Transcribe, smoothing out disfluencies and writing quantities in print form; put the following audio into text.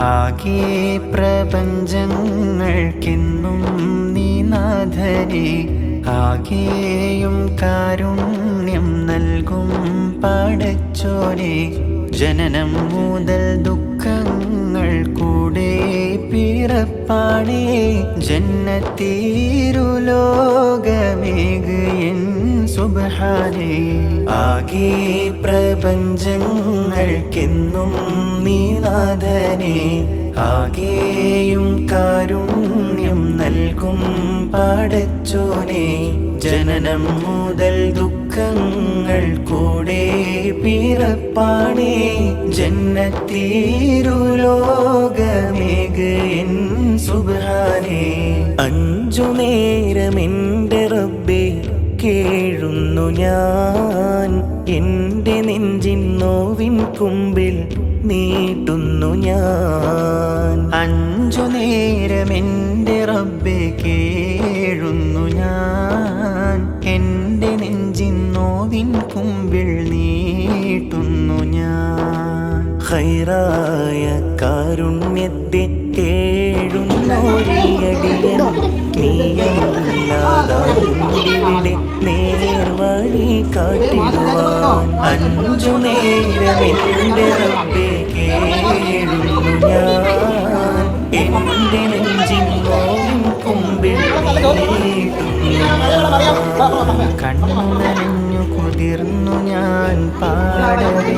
ആകെ പ്രപഞ്ചങ്ങൾക്കെന്നും നീ നാഥനെ, ആകെയും കാരുണ്യം നൽകും പടച്ചോനെ. ജനനം മുതൽ ദുഃഖങ്ങൾ കൂടെ പിറപ്പാണേ, ജന്നത്തീരുലോകമേക് എൻ സുബ്ഹാനേ. ആകെ പ്രപഞ്ചങ്ങൾക്കെന്നും നീ നാഥനെ, ആകെയും കാരുണ്യം നൽകും പടച്ചോനെ. ജനനം മുതൽ ദുഃഖങ്ങൾ കൂടെ പിറപ്പാണേ, ജന്നത്തീരുലോകമേക് എൻ സുബ്ഹാനേ. അഞ്ചു നേരമെൻ്റെ റബ്ബേ കേഴുന്നു ഞാൻ, എൻ്റെ നെഞ്ചിൻ നോവിൻ കുമ്പിൽ നീട്ടുന്നു ഞാൻ. അഞ്ചു നേരമെൻ്റെ റബ്ബേ കേഴുന്നു ഞാൻ, എൻ്റെ നെഞ്ചിൻ നോവിൻ കുമ്പിൽ നീട്ടുന്നു ഞാൻ. ഖൈറായ കാരുണ്യത്തെ കേഴുന്നോരിയടിയൻ, നീയല്ലാതാരുണ്ടിവിടെ നേർവഴി കാട്ടിടുവാൻ. അഞ്ചു നേരമെൻ്റെ റബ്ബേ കേഴുന്നു ഞാൻ, എൻ്റെ നെഞ്ചിൻ നോവിൻ കുമ്പിൽ നീട്ടുന്നു ഞാൻ. കണ്ണു നനഞ്ഞു കുതിർന്നു ഞാൻ പാടവേ.